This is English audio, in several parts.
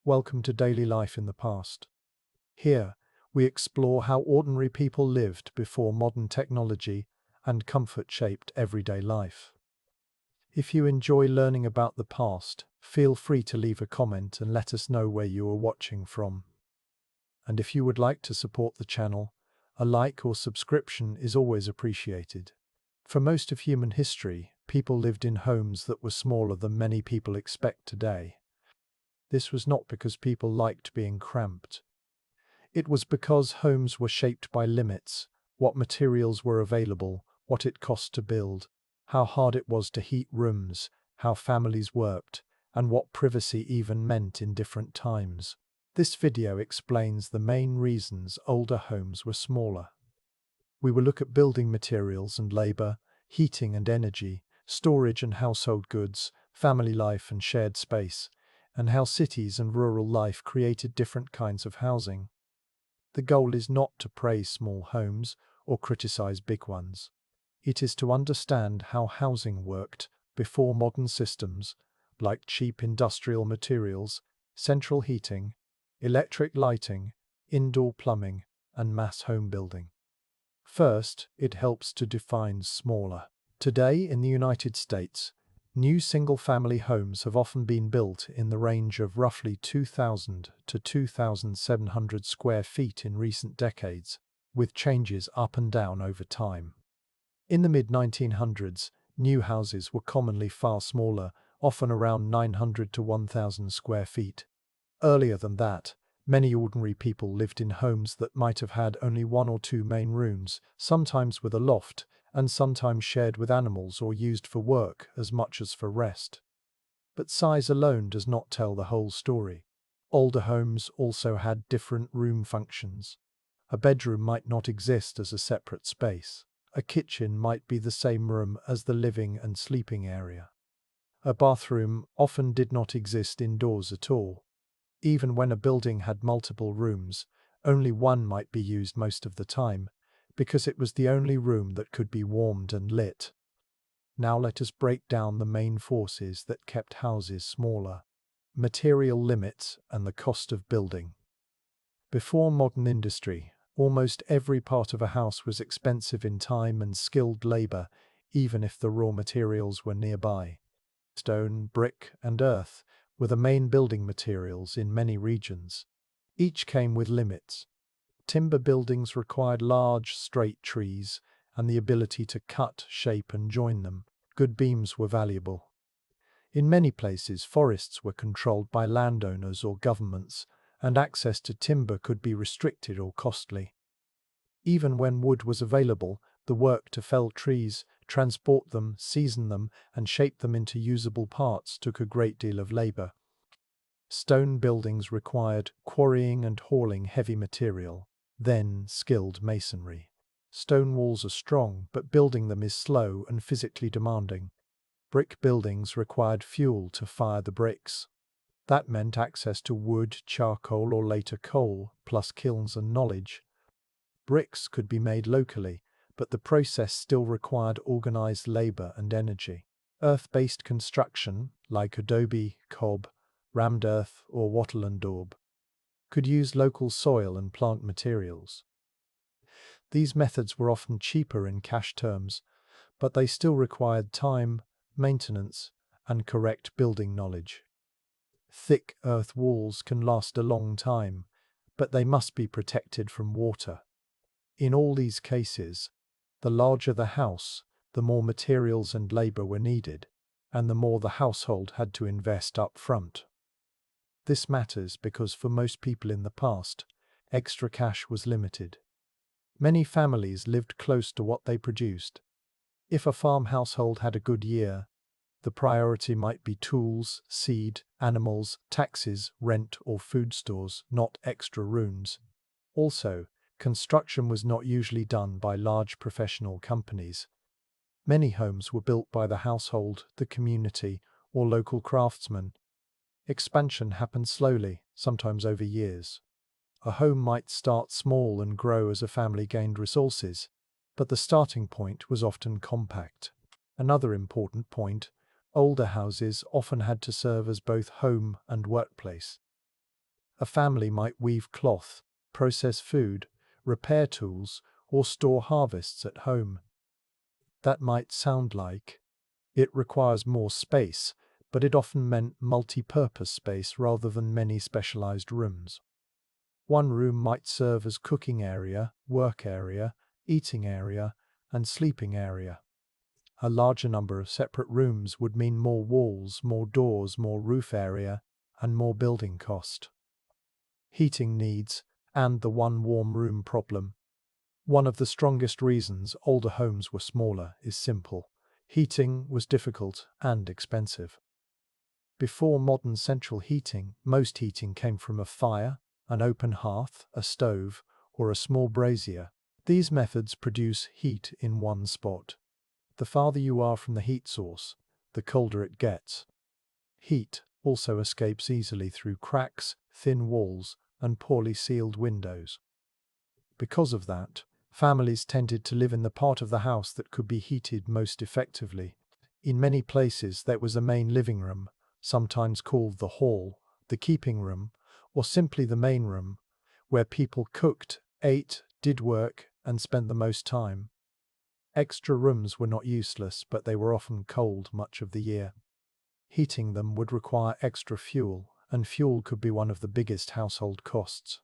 Welcome to Daily Life in the Past. Here, we explore how ordinary people lived before modern technology and comfort shaped everyday life. If you enjoy learning about the past, feel free to leave a comment and let us know where you are watching from. And if you would like to support the channel, a like or subscription is always appreciated. For most of human history, people lived in homes that were smaller than many people expect today. This was not because people liked being cramped. It was because homes were shaped by limits: what materials were available, what it cost to build, how hard it was to heat rooms, how families worked, and what privacy even meant in different times. This video explains the main reasons older homes were smaller. We will look at building materials and labor, heating and energy, storage and household goods, family life and shared space, and how cities and rural life created different kinds of housing. The goal is not to praise small homes or criticize big ones. It is to understand how housing worked before modern systems like cheap industrial materials, central heating, electric lighting, indoor plumbing, and mass home building. First, it helps to define smaller. Today in the United States, new single-family homes have often been built in the range of roughly 2,000 to 2,700 square feet in recent decades, with changes up and down over time. In the mid-1900s, new houses were commonly far smaller, often around 900 to 1,000 square feet. Earlier than that, many ordinary people lived in homes that might have had only one or two main rooms, sometimes with a loft, and sometimes shared with animals or used for work as much as for rest. But size alone does not tell the whole story. Older homes also had different room functions. A bedroom might not exist as a separate space. A kitchen might be the same room as the living and sleeping area. A bathroom often did not exist indoors at all. Even when a building had multiple rooms, only one might be used most of the time, because it was the only room that could be warmed and lit. Now let us break down the main forces that kept houses smaller. Material limits and the cost of building. Before modern industry, almost every part of a house was expensive in time and skilled labor, even if the raw materials were nearby. Stone, brick, and earth were the main building materials in many regions. Each came with limits. Timber buildings required large, straight trees and the ability to cut, shape, and join them. Good beams were valuable. In many places, forests were controlled by landowners or governments, and access to timber could be restricted or costly. Even when wood was available, the work to fell trees, transport them, season them, and shape them into usable parts took a great deal of labor. Stone buildings required quarrying and hauling heavy material, then skilled masonry. Stone walls are strong, but building them is slow and physically demanding. Brick buildings required fuel to fire the bricks. That meant access to wood, charcoal, or later coal, plus kilns and knowledge. Bricks could be made locally, but the process still required organized labor and energy. Earth-based construction, like adobe, cob, rammed earth, or wattle and daub, could use local soil and plant materials. These methods were often cheaper in cash terms, but they still required time, maintenance, and correct building knowledge. Thick earth walls can last a long time, but they must be protected from water. In all these cases, the larger the house, the more materials and labor were needed, and the more the household had to invest up front. This matters because for most people in the past, extra cash was limited. Many families lived close to what they produced. If a farm household had a good year, the priority might be tools, seed, animals, taxes, rent, or food stores, not extra rooms. Also, construction was not usually done by large professional companies. Many homes were built by the household, the community, or local craftsmen. Expansion happened slowly, sometimes over years. A home might start small and grow as a family gained resources, but the starting point was often compact. Another important point: older houses often had to serve as both home and workplace. A family might weave cloth, process food, repair tools, or store harvests at home. That might sound like it requires more space, but it often meant multi-purpose space rather than many specialized rooms. One room might serve as cooking area, work area, eating area, and sleeping area. A larger number of separate rooms would mean more walls, more doors, more roof area, and more building cost. Heating needs, and the one warm room problem. One of the strongest reasons older homes were smaller is simple. Heating was difficult and expensive. Before modern central heating, most heating came from a fire, an open hearth, a stove, or a small brazier. These methods produce heat in one spot. The farther you are from the heat source, the colder it gets. Heat also escapes easily through cracks, thin walls, and poorly sealed windows. Because of that, families tended to live in the part of the house that could be heated most effectively. In many places there was a main living room, sometimes called the hall, the keeping room, or simply the main room, where people cooked, ate, did work, and spent the most time. Extra rooms were not useless, but they were often cold much of the year. Heating them would require extra fuel, and fuel could be one of the biggest household costs.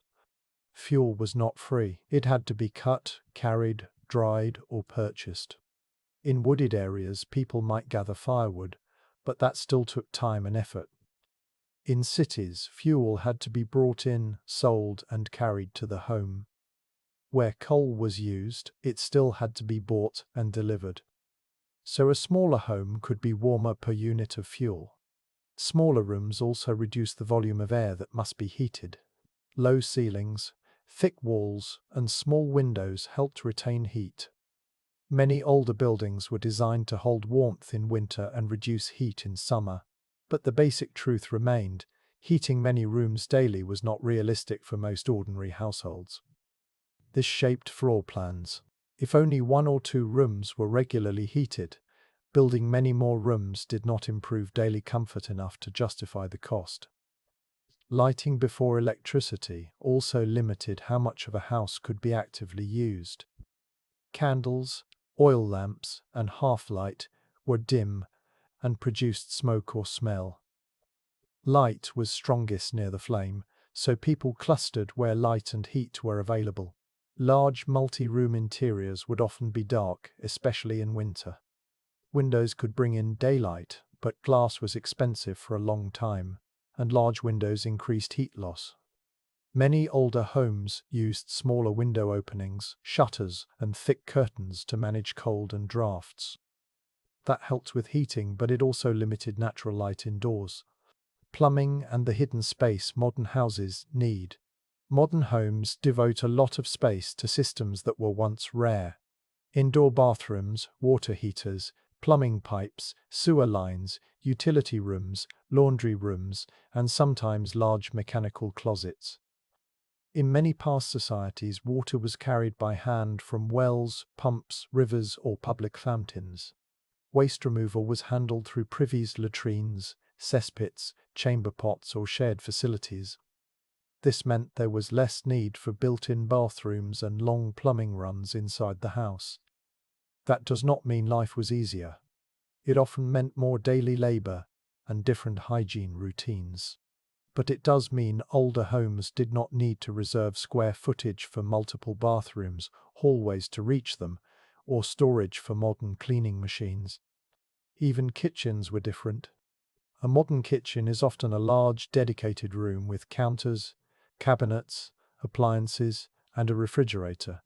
Fuel was not free. It had to be cut, carried, dried, or purchased. In wooded areas, people might gather firewood, but that still took time and effort. In cities, fuel had to be brought in, sold, and carried to the home. Where coal was used, it still had to be bought and delivered. So a smaller home could be warmer per unit of fuel. Smaller rooms also reduce the volume of air that must be heated. Low ceilings, thick walls, and small windows helped retain heat. Many older buildings were designed to hold warmth in winter and reduce heat in summer. But the basic truth remained: heating many rooms daily was not realistic for most ordinary households. This shaped floor plans. If only one or two rooms were regularly heated, building many more rooms did not improve daily comfort enough to justify the cost. Lighting before electricity also limited how much of a house could be actively used. Candles, oil lamps, and half-light were dim and produced smoke or smell. Light was strongest near the flame, so people clustered where light and heat were available. Large multi-room interiors would often be dark, especially in winter. Windows could bring in daylight, but glass was expensive for a long time, and large windows increased heat loss. Many older homes used smaller window openings, shutters, and thick curtains to manage cold and drafts. That helped with heating, but it also limited natural light indoors. Plumbing and the hidden space modern houses need. Modern homes devote a lot of space to systems that were once rare. Indoor bathrooms, water heaters, plumbing pipes, sewer lines, utility rooms, laundry rooms, and sometimes large mechanical closets. In many past societies, water was carried by hand from wells, pumps, rivers, or public fountains. Waste removal was handled through privies, latrines, cesspits, chamber pots, or shared facilities. This meant there was less need for built-in bathrooms and long plumbing runs inside the house. That does not mean life was easier. It often meant more daily labor and different hygiene routines. But it does mean older homes did not need to reserve square footage for multiple bathrooms, hallways to reach them, or storage for modern cleaning machines. Even kitchens were different. A modern kitchen is often a large, dedicated room with counters, cabinets, appliances, and a refrigerator.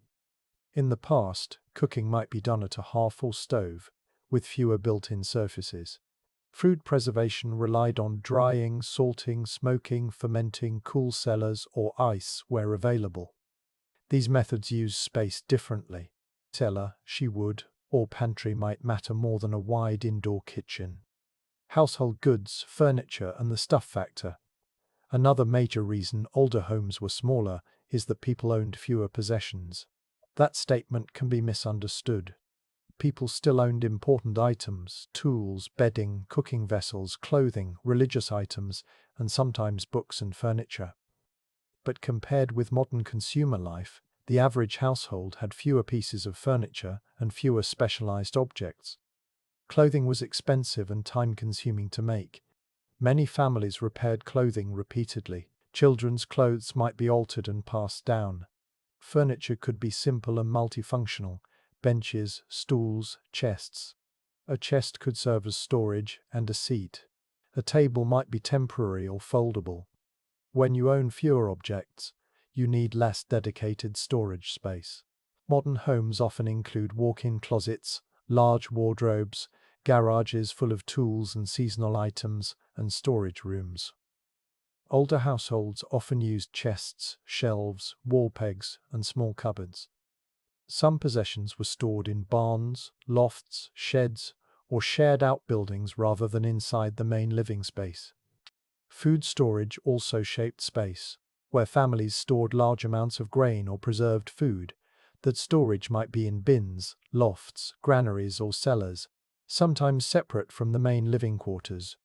In the past, cooking might be done at a half-full stove, with fewer built-in surfaces. Food preservation relied on drying, salting, smoking, fermenting, cool cellars, or ice where available. These methods use space differently. Cellar, she wood, or pantry might matter more than a wide indoor kitchen. Household goods, furniture, and the stuff factor. Another major reason older homes were smaller is that people owned fewer possessions. That statement can be misunderstood. People still owned important items: tools, bedding, cooking vessels, clothing, religious items, and sometimes books and furniture. But compared with modern consumer life, the average household had fewer pieces of furniture and fewer specialized objects. Clothing was expensive and time-consuming to make. Many families repaired clothing repeatedly. Children's clothes might be altered and passed down. Furniture could be simple and multifunctional: benches, stools, chests. A chest could serve as storage and a seat. A table might be temporary or foldable. When you own fewer objects, you need less dedicated storage space. Modern homes often include walk-in closets, large wardrobes, garages full of tools and seasonal items, and storage rooms. Older households often used chests, shelves, wall pegs, and small cupboards. Some possessions were stored in barns, lofts, sheds, or shared outbuildings rather than inside the main living space. Food storage also shaped space. Where families stored large amounts of grain or preserved food, that storage might be in bins, lofts, granaries, or cellars, sometimes separate from the main living quarters.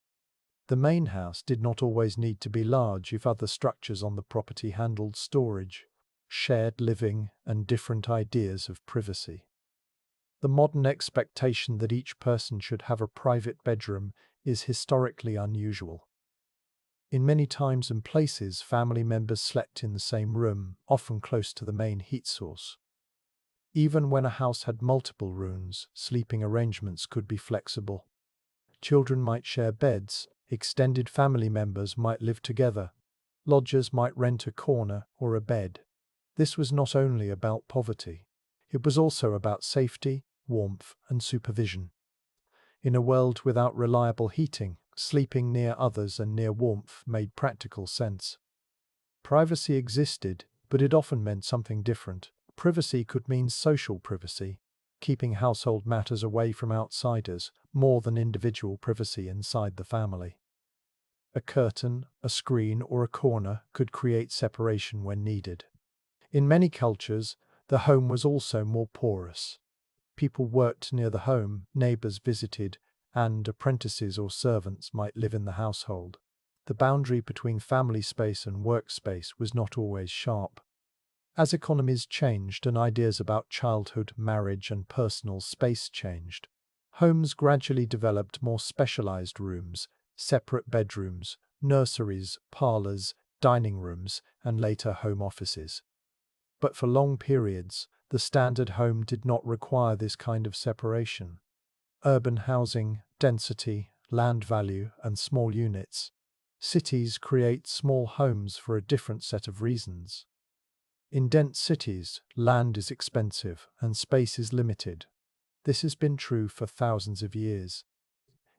The main house did not always need to be large if other structures on the property handled storage, shared living, and different ideas of privacy. The modern expectation that each person should have a private bedroom is historically unusual. In many times and places, family members slept in the same room, often close to the main heat source. Even when a house had multiple rooms, sleeping arrangements could be flexible. Children might share beds, extended family members might live together, lodgers might rent a corner or a bed. This was not only about poverty. It was also about safety, warmth, and supervision. In a world without reliable heating, sleeping near others and near warmth made practical sense. Privacy existed, but it often meant something different. Privacy could mean social privacy, keeping household matters away from outsiders, more than individual privacy inside the family. A curtain, a screen, or a corner could create separation when needed. In many cultures, the home was also more porous. People worked near the home, neighbors visited, and apprentices or servants might live in the household. The boundary between family space and workspace was not always sharp. As economies changed and ideas about childhood, marriage, and personal space changed, homes gradually developed more specialized rooms, separate bedrooms, nurseries, parlors, dining rooms, and later home offices. But for long periods, the standard home did not require this kind of separation. Urban housing, density, land value, and small units. Cities create small homes for a different set of reasons. In dense cities, land is expensive and space is limited. This has been true for thousands of years.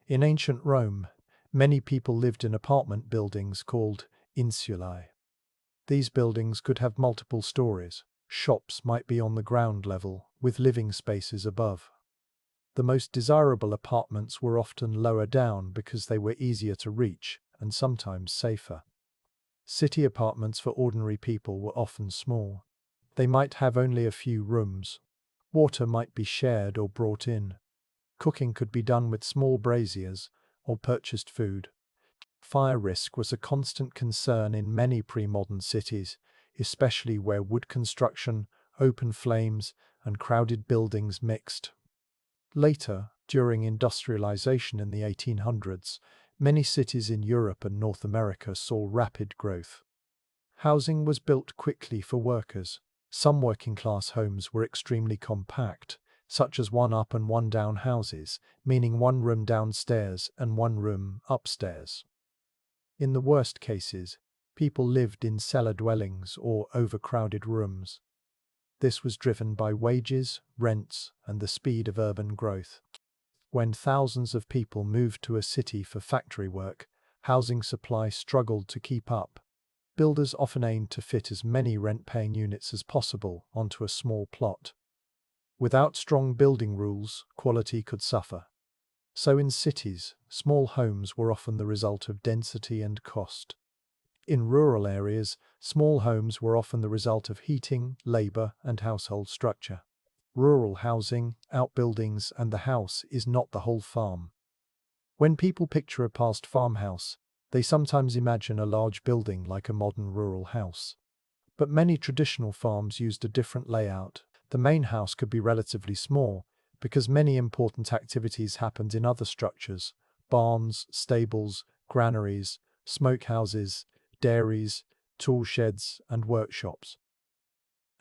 In ancient Rome, many people lived in apartment buildings called insulae. These buildings could have multiple stories. Shops might be on the ground level, with living spaces above. The most desirable apartments were often lower down because they were easier to reach and sometimes safer. City apartments for ordinary people were often small. They might have only a few rooms. Water might be shared or brought in. Cooking could be done with small braziers or purchased food. Fire risk was a constant concern in many pre-modern cities, especially where wood construction, open flames, and crowded buildings mixed. Later, during industrialization in the 1800s, many cities in Europe and North America saw rapid growth. Housing was built quickly for workers. Some working-class homes were extremely compact, such as one-up and one-down houses, meaning one room downstairs and one room upstairs. In the worst cases, people lived in cellar dwellings or overcrowded rooms. This was driven by wages, rents, and the speed of urban growth. When thousands of people moved to a city for factory work, housing supply struggled to keep up. Builders often aimed to fit as many rent-paying units as possible onto a small plot. Without strong building rules, quality could suffer. So in cities, small homes were often the result of density and cost. In rural areas, small homes were often the result of heating, labor, and household structure. Rural housing, outbuildings, and the house is not the whole farm. When people picture a past farmhouse, they sometimes imagine a large building like a modern rural house. But many traditional farms used a different layout. The main house could be relatively small because many important activities happened in other structures: barns, stables, granaries, smokehouses, dairies, tool sheds, and workshops.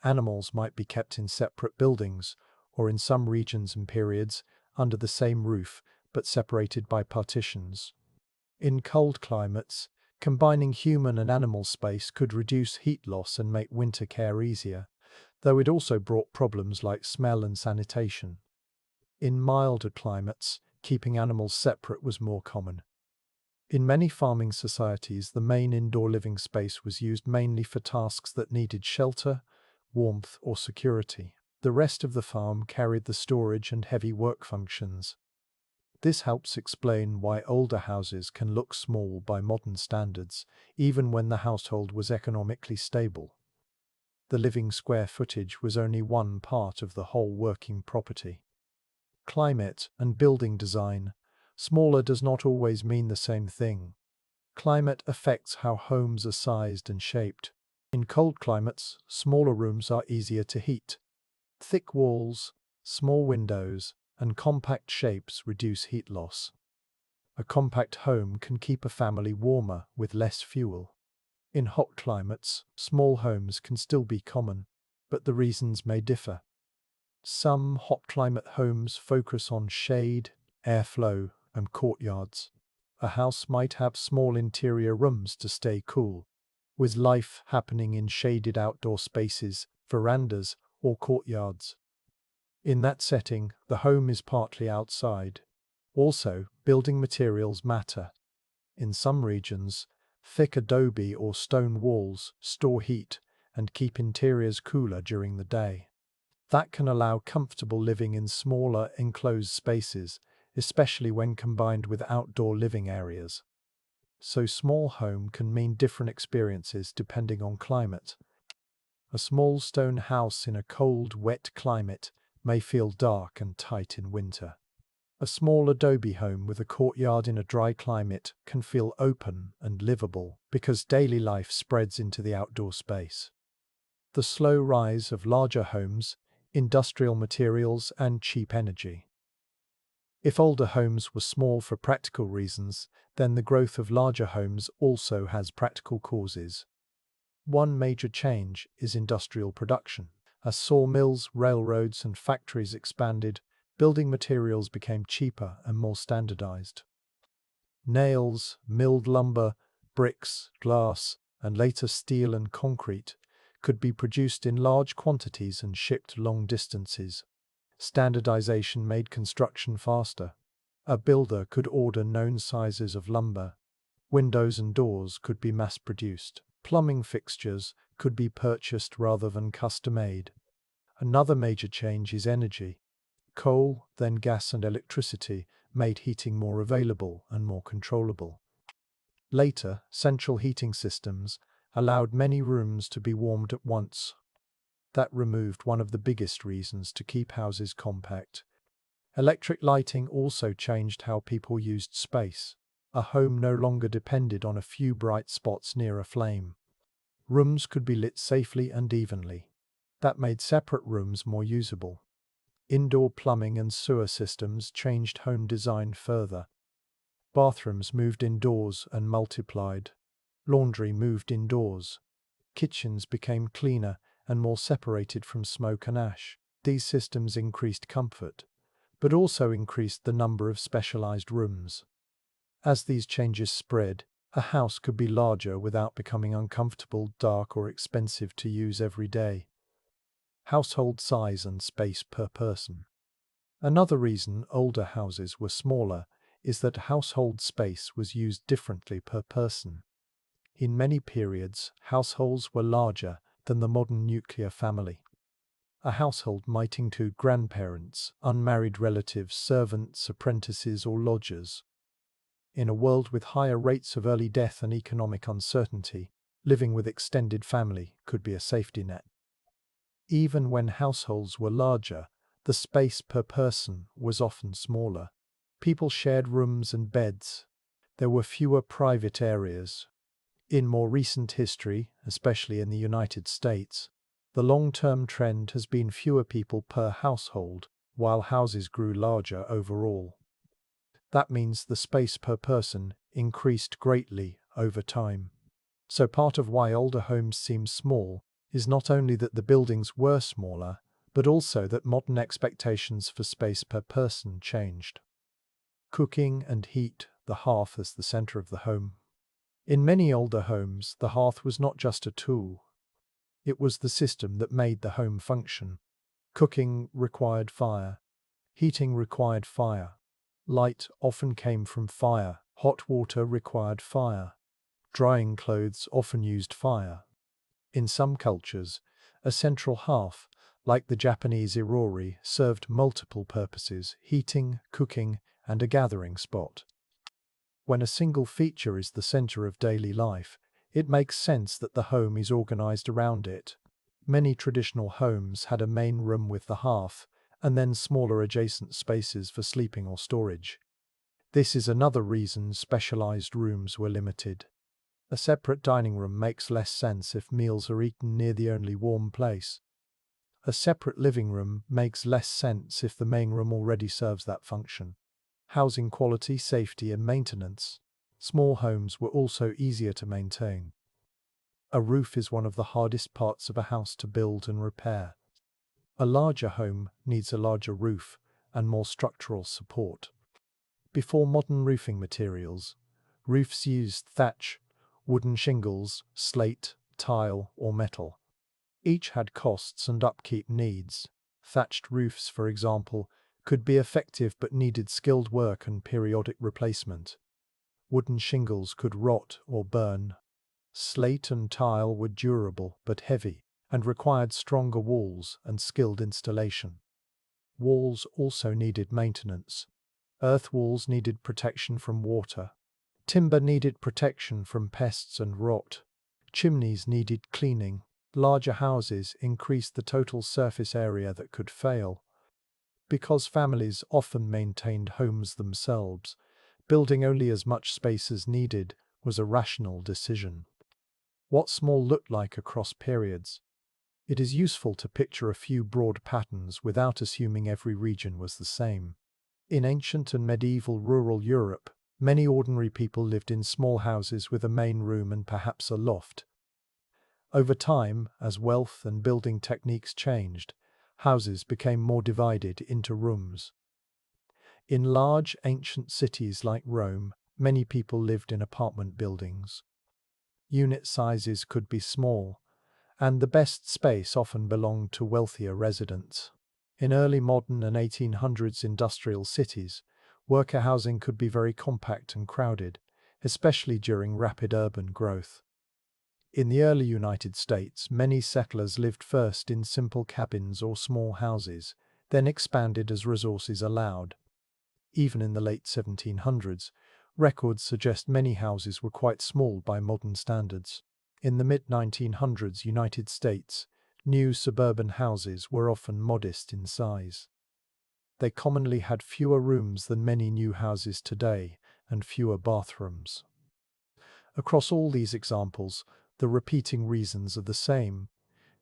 Animals might be kept in separate buildings, or in some regions and periods, under the same roof, but separated by partitions. In cold climates, combining human and animal space could reduce heat loss and make winter care easier, though it also brought problems like smell and sanitation. In milder climates, keeping animals separate was more common. In many farming societies, the main indoor living space was used mainly for tasks that needed shelter, warmth, or security. The rest of the farm carried the storage and heavy work functions. This helps explain why older houses can look small by modern standards, even when the household was economically stable. The living square footage was only one part of the whole working property. Climate and building design. Smaller does not always mean the same thing. Climate affects how homes are sized and shaped. In cold climates, smaller rooms are easier to heat. Thick walls, small windows, and compact shapes reduce heat loss. A compact home can keep a family warmer with less fuel. In hot climates, small homes can still be common, but the reasons may differ. Some hot climate homes focus on shade, airflow, and courtyards. A house might have small interior rooms to stay cool, with life happening in shaded outdoor spaces, verandas, or courtyards. In that setting, the home is partly outside. Also, building materials matter. In some regions, thick adobe or stone walls store heat and keep interiors cooler during the day. That can allow comfortable living in smaller, enclosed spaces, especially when combined with outdoor living areas. So small home can mean different experiences depending on climate. A small stone house in a cold, wet climate may feel dark and tight in winter. A small adobe home with a courtyard in a dry climate can feel open and livable because daily life spreads into the outdoor space. The slow rise of larger homes, industrial materials, and cheap energy. If older homes were small for practical reasons, then the growth of larger homes also has practical causes. One major change is industrial production. As sawmills, railroads, and factories expanded, building materials became cheaper and more standardized. Nails, milled lumber, bricks, glass, and later steel and concrete could be produced in large quantities and shipped long distances. Standardization made construction faster. A builder could order known sizes of lumber. Windows and doors could be mass-produced. Plumbing fixtures could be purchased rather than custom-made. Another major change is energy. Coal, then gas and electricity, made heating more available and more controllable. Later, central heating systems allowed many rooms to be warmed at once. That removed one of the biggest reasons to keep houses compact. Electric lighting also changed how people used space. A home no longer depended on a few bright spots near a flame. Rooms could be lit safely and evenly. That made separate rooms more usable. Indoor plumbing and sewer systems changed home design further. Bathrooms moved indoors and multiplied. Laundry moved indoors. Kitchens became cleaner and more separated from smoke and ash. These systems increased comfort, but also increased the number of specialized rooms. As these changes spread, a house could be larger without becoming uncomfortable, dark, or expensive to use every day. Household size and space per person. Another reason older houses were smaller is that household space was used differently per person. In many periods, households were larger than the modern nuclear family. A household might include grandparents, unmarried relatives, servants, apprentices, or lodgers. In a world with higher rates of early death and economic uncertainty, living with extended family could be a safety net. Even when households were larger, the space per person was often smaller. People shared rooms and beds. There were fewer private areas. In more recent history, especially in the United States, the long-term trend has been fewer people per household, while houses grew larger overall. That means the space per person increased greatly over time. So part of why older homes seem small is not only that the buildings were smaller, but also that modern expectations for space per person changed. Cooking and heat, the hearth as the center of the home. In many older homes, the hearth was not just a tool. It was the system that made the home function. Cooking required fire. Heating required fire. Light often came from fire. Hot water required fire. Drying clothes often used fire. In some cultures, a central hearth, like the Japanese irori, served multiple purposes: heating, cooking, and a gathering spot. When a single feature is the center of daily life, it makes sense that the home is organized around it. Many traditional homes had a main room with the hearth, and then smaller adjacent spaces for sleeping or storage. This is another reason specialized rooms were limited. A separate dining room makes less sense if meals are eaten near the only warm place. A separate living room makes less sense if the main room already serves that function. Housing quality, safety, and maintenance. Small homes were also easier to maintain. A roof is one of the hardest parts of a house to build and repair. A larger home needs a larger roof and more structural support. Before modern roofing materials, roofs used thatch, wooden shingles, slate, tile, or metal. Each had costs and upkeep needs. Thatched roofs, for example, could be effective but needed skilled work and periodic replacement. Wooden shingles could rot or burn. Slate and tile were durable but heavy and required stronger walls and skilled installation. Walls also needed maintenance. Earth walls needed protection from water. Timber needed protection from pests and rot. Chimneys needed cleaning. Larger houses increased the total surface area that could fail. Because families often maintained homes themselves, building only as much space as needed was a rational decision. What small looked like across periods. It is useful to picture a few broad patterns without assuming every region was the same. In ancient and medieval rural Europe, many ordinary people lived in small houses with a main room and perhaps a loft. Over time, as wealth and building techniques changed, houses became more divided into rooms. In large ancient cities like Rome, many people lived in apartment buildings. Unit sizes could be small, and the best space often belonged to wealthier residents. In early modern and 1800s industrial cities, worker housing could be very compact and crowded, especially during rapid urban growth. In the early United States, many settlers lived first in simple cabins or small houses, then expanded as resources allowed. Even in the late 1700s, records suggest many houses were quite small by modern standards. In the mid-1900s United States, new suburban houses were often modest in size. They commonly had fewer rooms than many new houses today, and fewer bathrooms. Across all these examples, the repeating reasons are the same: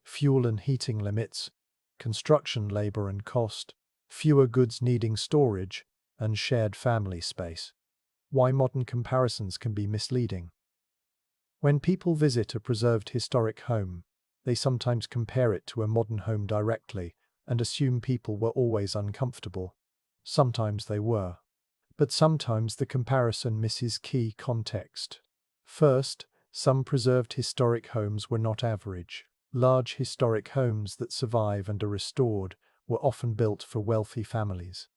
fuel and heating limits, construction labor and cost, fewer goods needing storage, and shared family space. Why modern comparisons can be misleading. When people visit a preserved historic home, they sometimes compare it to a modern home directly and assume people were always uncomfortable. Sometimes they were. But sometimes the comparison misses key context. First, some preserved historic homes were not average. Large historic homes that survive and are restored were often built for wealthy families.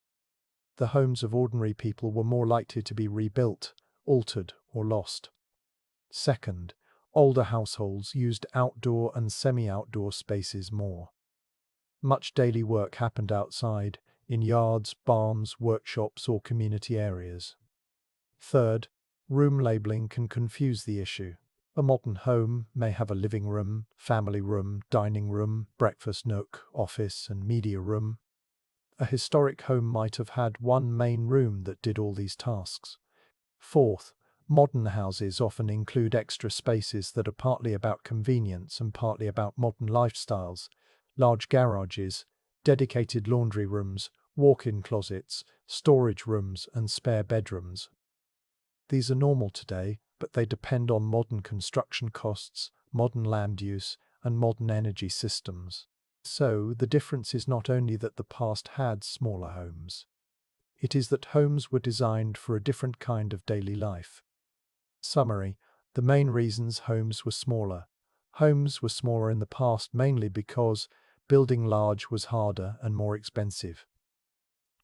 The homes of ordinary people were more likely to be rebuilt, altered, or lost. Second, older households used outdoor and semi-outdoor spaces more. Much daily work happened outside, in yards, barns, workshops, or community areas. Third, room labeling can confuse the issue. A modern home may have a living room, family room, dining room, breakfast nook, office, and media room. A historic home might have had one main room that did all these tasks. Fourth, Modern houses often include extra spaces that are partly about convenience and partly about modern lifestyles: large garages, dedicated laundry rooms, walk-in closets, storage rooms, and spare bedrooms. These are normal today, but they depend on modern construction costs, modern land use, and modern energy systems. So, the difference is not only that the past had smaller homes. It is that homes were designed for a different kind of daily life. Summary: the main reasons homes were smaller. Homes were smaller in the past mainly because building large was harder and more expensive.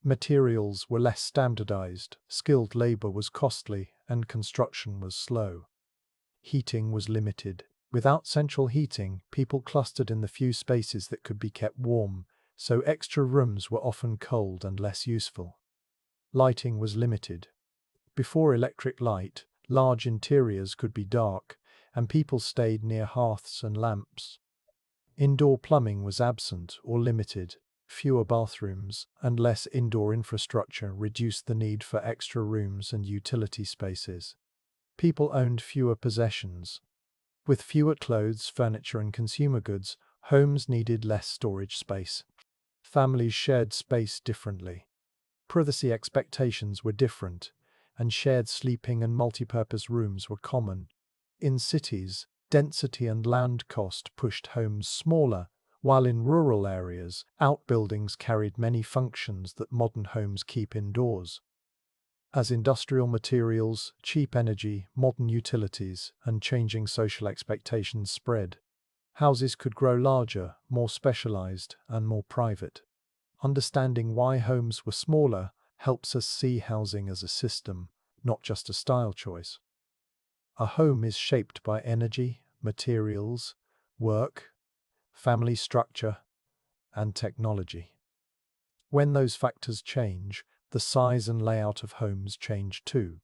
Materials were less standardized, skilled labor was costly, and construction was slow. Heating was limited. Without central heating, people clustered in the few spaces that could be kept warm, so extra rooms were often cold and less useful. Lighting was limited. Before electric light, large interiors could be dark, and people stayed near hearths and lamps. Indoor plumbing was absent or limited. Fewer bathrooms and less indoor infrastructure reduced the need for extra rooms and utility spaces. People owned fewer possessions. With fewer clothes, furniture, and consumer goods, homes needed less storage space. Families shared space differently. Privacy expectations were different, and shared sleeping and multipurpose rooms were common. In cities, density and land cost pushed homes smaller, while in rural areas, outbuildings carried many functions that modern homes keep indoors. As industrial materials, cheap energy, modern utilities, and changing social expectations spread, houses could grow larger, more specialized, and more private. Understanding why homes were smaller helps us see housing as a system, not just a style choice. A home is shaped by energy, materials, work, family structure, and technology. When those factors change, the size and layout of homes change too.